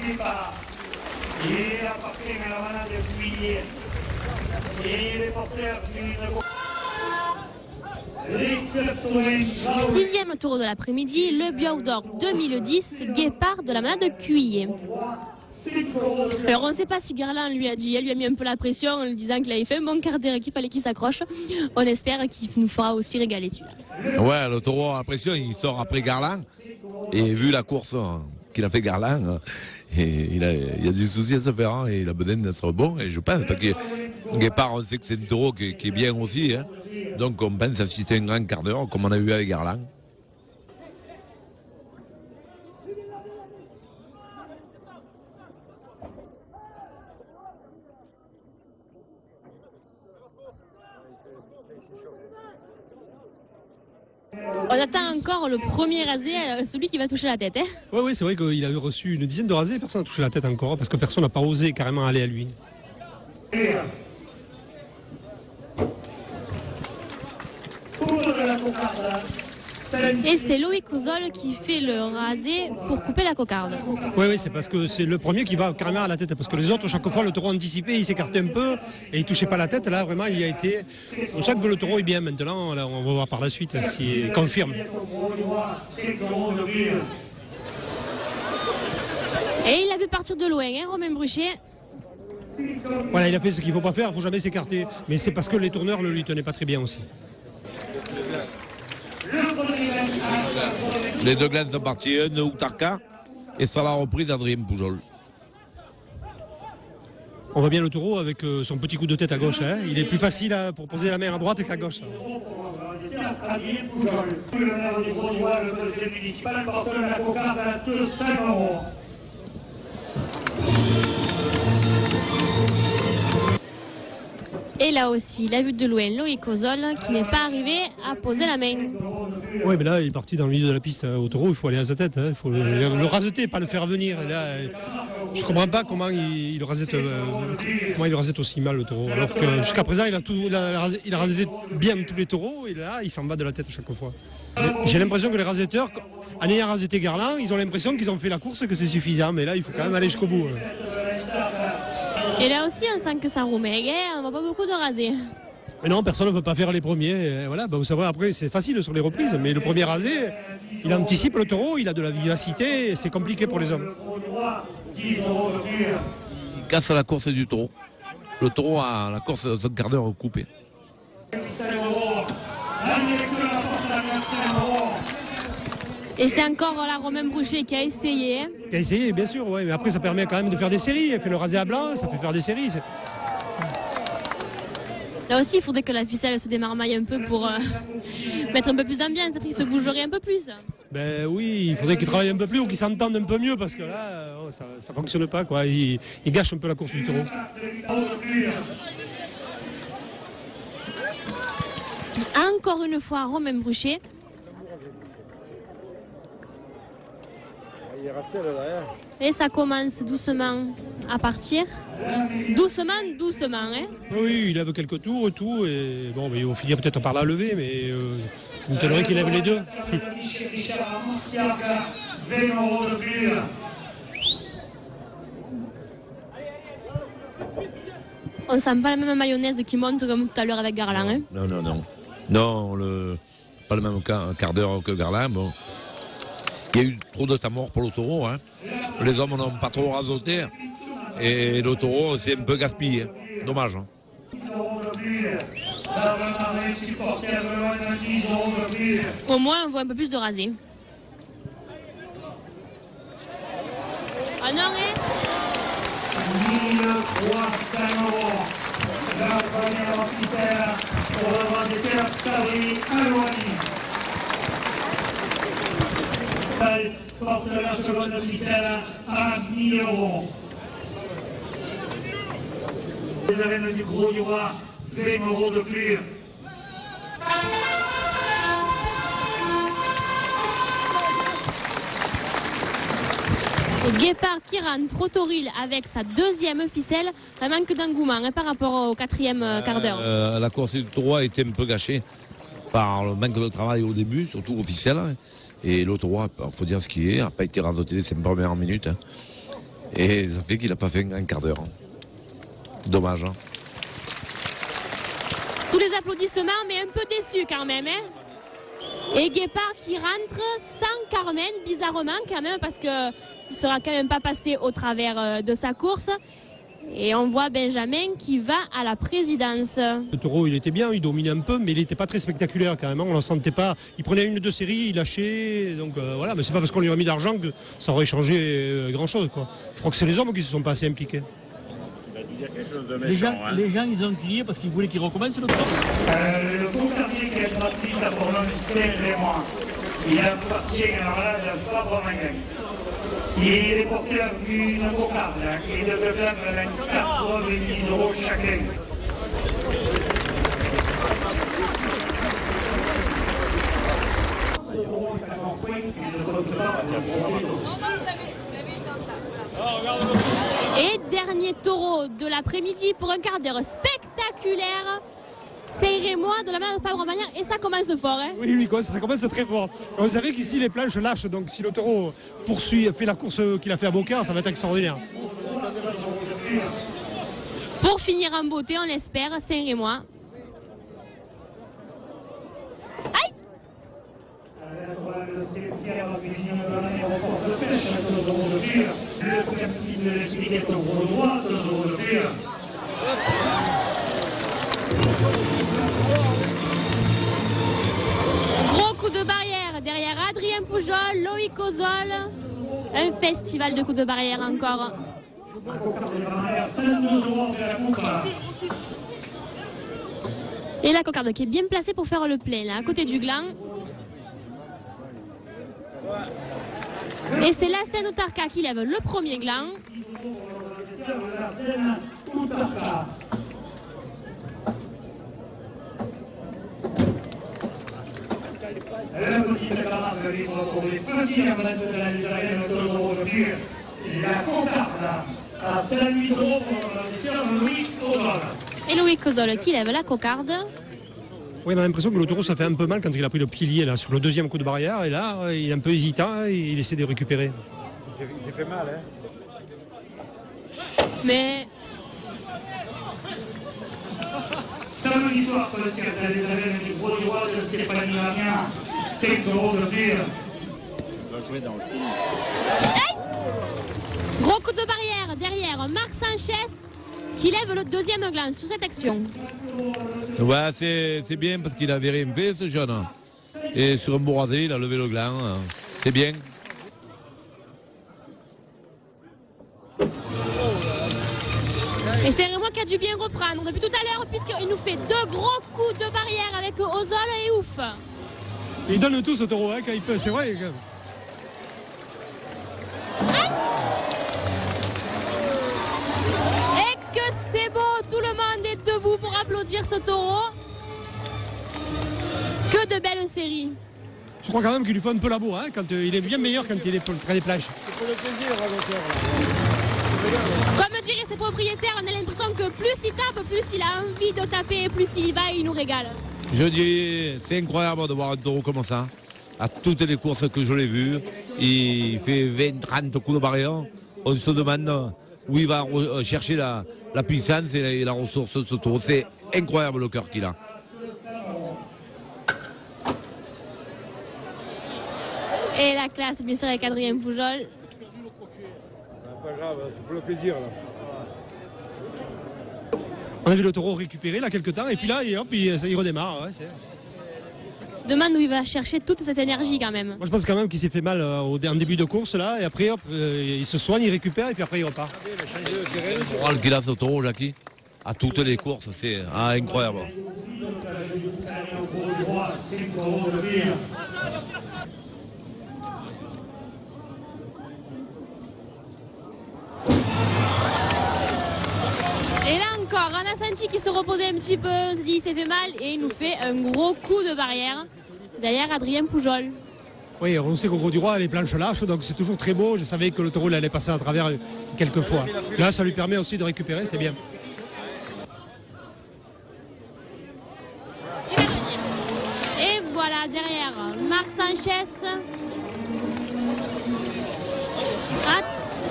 Guépard. Il appartient à la manade de Cuillet. Et les porteurs d'une... Sixième tour de l'après-midi, le Buau d'Or 2010, Guépard de la manade de Cuillet. Alors on ne sait pas si Garland lui a mis un peu la pression en lui disant qu'il avait fait un bon quart d'heure et qu'il fallait qu'il s'accroche. On espère qu'il nous fera aussi régaler celui-là. Ouais, le taureau a la pression, il sort après Garland. Et vu la course qu'il a fait Garland, il a des soucis à se faire, hein, et il a besoin d'être bon. Et je pense que Guépard, on sait que c'est un taureau qui est bien aussi. Hein. Donc on pense assister un grand quart d'heure comme on a eu avec Garland. On attend encore le premier rasé, celui qui va toucher la tête. Hein. Oui, c'est vrai qu'il a reçu une dizaine de rasés, personne n'a touché la tête encore, parce que personne n'a pas osé carrément aller à lui. Et c'est Loïc Ozol qui fait le rasé pour couper la cocarde. Oui, c'est parce que c'est le premier qui va carrément à la tête, parce que les autres, chaque fois, le taureau anticipait, il s'écartait un peu, et il ne touchait pas la tête. Là, vraiment, il a été... On sait que le taureau est bien maintenant, là, on va voir par la suite s'il confirme. Et il a vu partir de loin, hein, Romain Bruchet. Voilà, il a fait ce qu'il ne faut pas faire, il ne faut jamais s'écarter. Mais c'est parce que les tourneurs ne lui tenaient pas très bien aussi. Les deux glanes sont partis, un de Outarka et sur la reprise Adrien Poujol. On voit bien le taureau avec son petit coup de tête à gauche. Hein. Il est plus facile pour poser la main à droite qu'à gauche. Adrien Poujol, le maire du Grosnois, le conseil municipal, porteur de la cocarde à 200 €. Et là aussi, la vue de loin, Loïc Ozol qui n'est pas arrivé à poser la main. Oui, mais là, il est parti dans le milieu de la piste au taureau, il faut aller à sa tête. Hein. Il faut le raseter, pas le faire venir. Et là, je ne comprends pas comment il rasette aussi mal le taureau. Alors que jusqu'à présent, il a raseté bien tous les taureaux, et là, il s'en va de la tête à chaque fois. J'ai l'impression que les rasetteurs, en ayant raseté Garland, ils ont l'impression qu'ils ont fait la course, que c'est suffisant. Mais là, il faut quand même aller jusqu'au bout. Et là aussi, on sent que ça roumet. On ne voit pas beaucoup de rasés. Mais non, personne ne veut pas faire les premiers. Et voilà, vous savez, après, c'est facile sur les reprises. Mais le premier rasé, il anticipe le taureau, il a de la vivacité. C'est compliqué pour les hommes. Il casse la course du taureau. Le taureau a la course de son quart d'heure coupée. Et c'est encore la Romain Bruchet qui a essayé. Qui a essayé, bien sûr, ouais. Mais après, ça permet quand même de faire des séries. Elle fait le rasé à blanc, ça fait faire des séries. Là aussi, il faudrait que la ficelle se démarmaille un peu pour mettre un peu plus d'ambiance. Peut-être qu'il se bougerait un peu plus. Ben oui, il faudrait qu'il travaille un peu plus ou qu'il s'entende un peu mieux parce que là, ça ne fonctionne pas, quoi. Il gâche un peu la course du taureau. Encore une fois, Romain Bruchet. Et ça commence doucement à partir. Doucement, hein. Oui, il lève quelques tours et tout. Et bon, mais ils vont finir peut-être par la lever, mais ça m'étonnerait qu'il lève les deux. On sent pas la même mayonnaise qui monte comme tout à l'heure avec Garland. Hein. Non. Non, pas le même quart d'heure que Garland. Bon. Il y a eu trop de temps mort pour le taureau. Hein. Les hommes n'ont pas trop rasoté. Et le taureau, c'est un peu gaspillé. Dommage. Hein. Au moins, on voit un peu plus de rasé. Ah non, hein? 1300 €. La première officière pour le droit de terre, Sabri Alouani. Porte la seconde officielle à 1000 €. Les arènes du Gros du Roi, 20 € de plus. Guépard qui rentre au toril avec sa deuxième ficelle. Ça manque d'engouement hein, par rapport au quatrième quart d'heure. La course du taureau a été un peu gâchée par le manque de travail au début, surtout officiel. Et le taureau, il faut dire ce qu'il est, n'a pas été rasoté les 5 premières minutes. Hein. Et ça fait qu'il n'a pas fait un quart d'heure. Dommage. Hein. Sous les applaudissements, mais un peu déçu quand même. Hein. Et Guépard qui rentre sans Carmen, bizarrement quand même, parce qu'il ne sera quand même pas passé au travers de sa course. Et on voit Benjamin qui va à la présidence. Le taureau, il était bien, il dominait un peu, mais il n'était pas très spectaculaire quand même. On ne le sentait pas. Il prenait une ou deux séries, il lâchait. Donc voilà, mais c'est pas parce qu'on lui a mis d'argent que ça aurait changé grand-chose. Je crois que c'est les hommes qui ne se sont pas assez impliqués. Les gens, ils ont crié parce qu'ils voulaient qu'il recommence le tour. Le cocardier qui est parti à Bordeaux, c'est vraiment. Il appartient alors là de Fabre-Mangan. Il est porteur d'une cocarde et de deux plaques de 90 € chacun. Et dernier taureau de l'après-midi pour un quart d'heure spectaculaire. C'est Rémois de la main de Fabre-Magnan et ça commence fort. Hein. Oui, ça commence très fort. On savait qu'ici les planches lâchent, donc si le taureau fait la course qu'il a fait à Beaucaire, ça va être extraordinaire. Pour finir en beauté, on l'espère, c'est Rémois. Aïe! Le capitaine de l'expliquait au gros droit, 2 € de pire. Gros coup de barrière derrière Adrien Poujol, Loïc Ozol. Un festival de coups de barrière encore. Et la cocarde qui est bien placée pour faire le plein, là, à côté du gland. Et c'est la scène Outarka qui lève le premier gland. Le petit camarade de libre pour les petits amateurs de la Nizarienne, 2 € de pire. La cocarde à 5-8 € pour le Louis Ozol. Et Loïc Ozol qui lève la cocarde. Oui, on a l'impression que le taureau, ça fait un peu mal quand il a pris le pilier là, sur le deuxième coup de barrière. Et là, il est un peu hésitant et il essaie de récupérer. Il s'est fait mal, hein. Mais Samedi soir, pour le cercle des arènes du Gros Joie de Stéphanie Lamien, 5 € de pire. gros coup de barrière derrière Marc Sanchez qui lève le deuxième gland sous cette action. Ouais, c'est bien parce qu'il avait rien fait ce jeune. Et sur un bourrasé, il a levé le gland. C'est bien. Et c'est vraiment qui a dû bien reprendre depuis tout à l'heure puisqu'il nous fait 2 gros coups de barrière avec Ozol et ouf. Il donne tout ce taureau hein, quand il peut, c'est vrai. Et que c'est beau, tout le monde est debout pour applaudir ce taureau. Que de belles séries. Je crois quand même qu'il lui faut un peu la bourre, hein, quand il est bien meilleur quand il est près des plages. C'est pour le plaisir, l'auteur. Comme diraient ses propriétaires, on a l'impression que plus il tape, plus il a envie de taper, plus il y va et il nous régale. Je dis, c'est incroyable de voir un taureau comme ça. À toutes les courses que je l'ai vu, il fait 20-30 coups de barrière. On se demande où il va chercher la puissance et la ressource de ce taureau. C'est incroyable le cœur qu'il a. Et la classe, bien sûr, avec Adrien Poujol. Pas grave, c'est pour le plaisir, là. On a vu le taureau récupérer là quelques temps et puis là, hop, il redémarre. Ouais, Je demande où il va chercher toute cette énergie quand même. moi je pense quand même qu'il s'est fait mal en début de course là et après hop, il se soigne, il récupère et puis après il repart. Le moral qu'il a ce taureau, Jackie, à toutes les courses, c'est incroyable. Et là encore, on a senti qu'il se reposait un petit peu, on s'est dit il s'est fait mal et il nous fait un gros coup de barrière. Derrière Adrien Poujol. Oui, on sait qu'au Gros du Roi, les planches lâchent, donc c'est toujours très beau. Je savais que le taureau il allait passer à travers quelques fois. Là, ça lui permet aussi de récupérer, c'est bien. Et voilà, derrière, Marc Sanchez. Ah,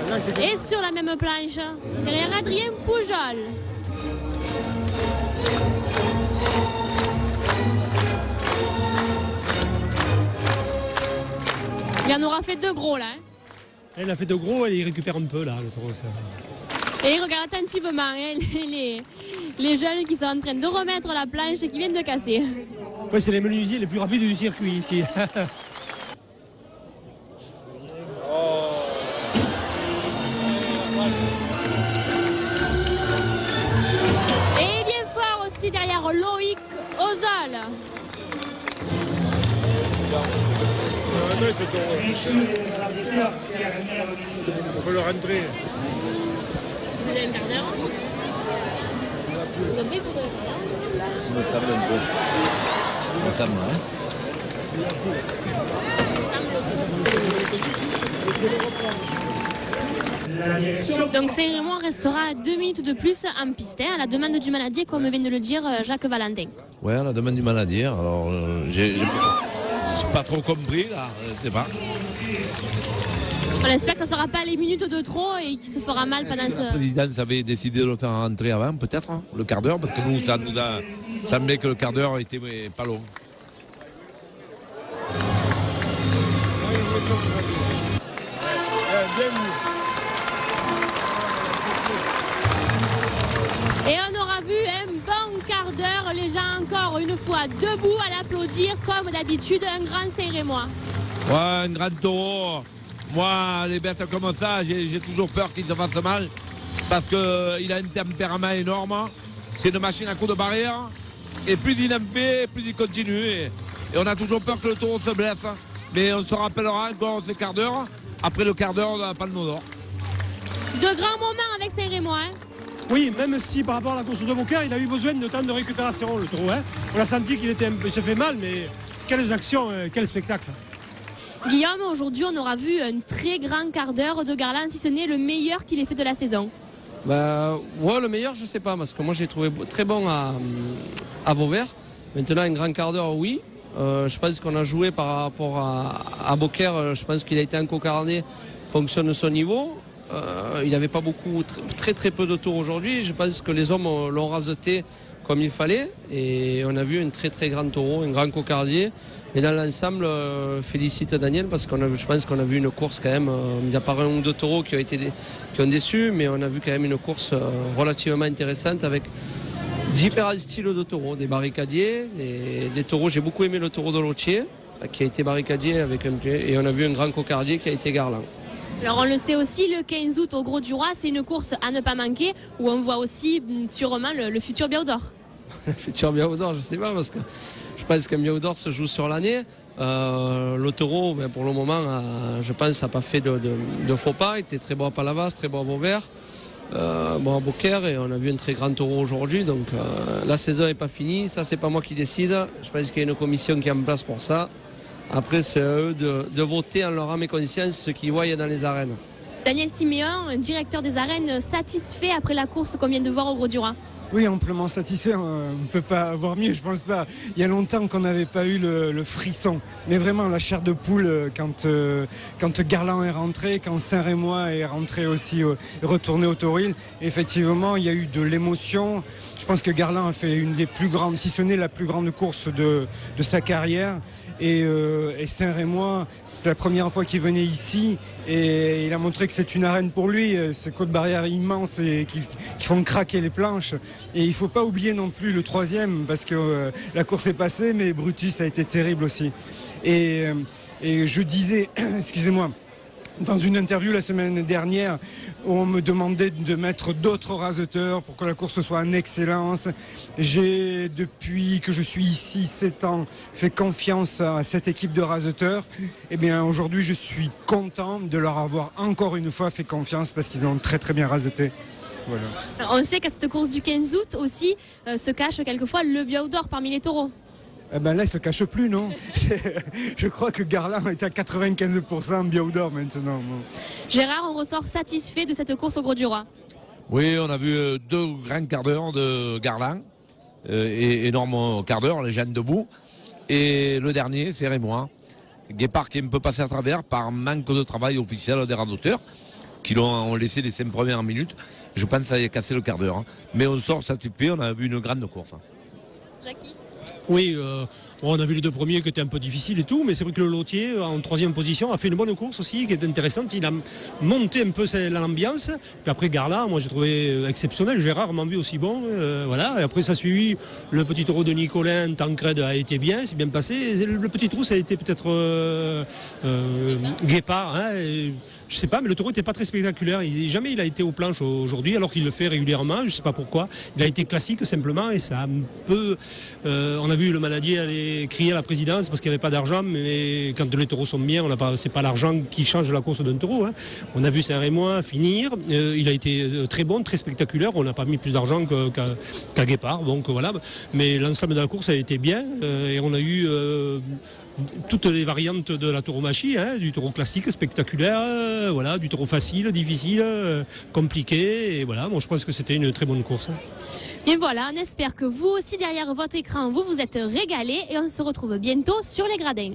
Là, Et sur la même planche, derrière Adrien Poujol. Il en aura fait 2 gros là. Elle a fait de gros et il récupère un peu là, le taureau. Ça. Et il regarde attentivement les jeunes qui sont en train de remettre la planche et qui viennent de casser. Ouais, c'est les menuisiers les plus rapides du circuit ici. Et bien fort aussi derrière Loïc Ozol. Ce taureau. Il faut le rentrer. Vous avez un quart d'heure. Vous avez pris pour 2 quarts d'heure. Il me semble un peu. Il me semble, hein. Donc Saint-Rémy restera 2 minutes de plus en piste, à la demande du manadier, comme vient de le dire Jacques Valentin. Ouais, à la demande du manadier. Alors, j'ai pas trop compris, là. Je sais pas. On espère que ça ne sera pas les minutes de trop et qu'il se fera mal pendant La ce... présidence avait décidé de le faire rentrer avant, peut-être, hein, le quart d'heure, parce que nous, ça nous a semblé que le quart d'heure était pas long. Et on aura vu un bon quart d'heure, les gens encore une fois debout à l'applaudir comme d'habitude, un grand Saint-Rémois. Ouais, un grand taureau. Moi, les bêtes comme ça, j'ai toujours peur qu'ils se fassent mal, parce qu'il a un tempérament énorme. C'est une machine à coups de barrière. Et plus il en fait, plus il continue. Et on a toujours peur que le taureau se blesse. Mais on se rappellera encore ces quarts d'heure. Après le quart d'heure, on n'a pas le d'or. De grands moments avec Saint-Rémois. Hein. Oui, même si par rapport à la course de Beaucaire, il a eu besoin de temps de récupération, le taureau. Hein. On a senti qu'il se fait mal, mais quelles actions, quel spectacle. Guillaume, aujourd'hui, on aura vu un très grand quart d'heure de Garland, si ce n'est le meilleur qu'il ait fait de la saison. Bah, ouais, le meilleur, je sais pas, parce que moi, j'ai trouvé très bon à Vauvert. Maintenant, un grand quart d'heure, oui. Je pense qu'on a joué par rapport à Beaucaire. Je pense qu'il a été encocarné, fonction de son niveau. Il n'avait pas beaucoup, très peu de tours aujourd'hui. Je pense que les hommes l'ont raseté comme il fallait. Et on a vu un très grand taureau, un grand cocardier. Et dans l'ensemble, félicite Daniel parce que je pense qu'on a vu une course quand même, mis à part un ou deux taureaux qui ont déçu, mais on a vu quand même une course relativement intéressante avec différents styles de taureaux, des barricadiers, des taureaux. J'ai beaucoup aimé le taureau de Lotier qui a été barricadier avec un pied, et on a vu un grand cocardier qui a été Garland. Alors on le sait aussi, le 15 août au Gros du Roi, c'est une course à ne pas manquer où on voit aussi sûrement le futur Biaudor. Le futur Biaudor, je sais pas, parce que je pense qu'un Biaudor se joue sur l'année. Le taureau, ben, pour le moment, je pense, n'a pas fait de faux pas. Il était très bon à Palavas, très bon à Vauvert, bon à Beaucaire, et on a vu un très grand taureau aujourd'hui. Donc la saison n'est pas finie, ça c'est pas moi qui décide. Je pense qu'il y a une commission qui est en place pour ça. Après, c'est à eux de voter en leur âme et conscience ce qu'ils voient dans les arènes. Daniel Siméon, directeur des arènes, satisfait après la course qu'on vient de voir au Gros du Roi? Oui, amplement satisfait, on ne peut pas avoir mieux, je pense pas. Il y a longtemps qu'on n'avait pas eu le frisson, mais vraiment la chair de poule quand Garland est rentré, quand Saint-Rémois est rentré aussi, retourné au Tauril. Effectivement, il y a eu de l'émotion. Je pense que Garland a fait une des plus grandes, si ce n'est la plus grande course de sa carrière. Et Saint-Rémois, c'est la première fois qu'il venait ici et il a montré que c'est une arène pour lui, ces côtes barrières immenses et qui font craquer les planches. Et il ne faut pas oublier non plus le troisième parce que la course est passée, mais Brutus a été terrible aussi. Et je disais, excusez-moi, dans une interview la semaine dernière, on me demandait de mettre d'autres raseteurs pour que la course soit en excellence. J'ai, depuis que je suis ici 7 ans, fait confiance à cette équipe de raseteurs. Et bien aujourd'hui, je suis content de leur avoir encore une fois fait confiance parce qu'ils ont très bien raseté. Voilà. Alors, on sait qu'à cette course du 15 août aussi se cache quelquefois le Biaudor parmi les taureaux. Eh ben là, il ne se cache plus, non. Je crois que Garland est à 95% Biaudor maintenant. Bon. Gérard, on ressort satisfait de cette course au Gros du Roi. Oui, on a vu 2 grands quarts d'heure de Garland, et énorme quart d'heure, les jeunes debout. Et le dernier, c'est Rémois. Guépard qui est un peu passé à travers par manque de travail officiel des raseteurs. qui ont laissé les 5 premières minutes. Je pense que ça a cassé le quart d'heure. Hein. Mais on sort satisfait, on a vu une grande course. Hein. Jackie. Oui, on a vu les deux premiers qui étaient un peu difficiles et tout, mais c'est vrai que le lotier, en 3e position, a fait une bonne course aussi, qui est intéressante. Il a monté un peu l'ambiance. Puis après, Garland, moi j'ai trouvé exceptionnel. J'ai rarement vu aussi bon. Voilà. Et après, ça a suivi le petit taureau de Nicolin. Tancred a été bien, c'est bien passé. Le petit trou, ça a été peut-être Guépard. Hein, je sais pas, mais le taureau n'était pas très spectaculaire. Jamais il a été aux planches aujourd'hui, alors qu'il le fait régulièrement. Je sais pas pourquoi. Il a été classique simplement, et ça a un peu. On a vu le manadier aller crier à la présidence parce qu'il n'y avait pas d'argent, mais quand les taureaux sont bien, c'est pas l'argent qui change la course d'un taureau. Hein. On a vu Saint-Rémois finir. Il a été très bon, très spectaculaire. On n'a pas mis plus d'argent qu'à Guépard, donc voilà. Mais l'ensemble de la course a été bien, et on a eu toutes les variantes de la tauromachie, hein, du taureau classique, spectaculaire, voilà, du taureau facile, difficile, compliqué, et voilà. Bon, je pense que c'était une très bonne course. Hein. Et voilà, on espère que vous aussi derrière votre écran, vous vous êtes régalés, et on se retrouve bientôt sur les gradins.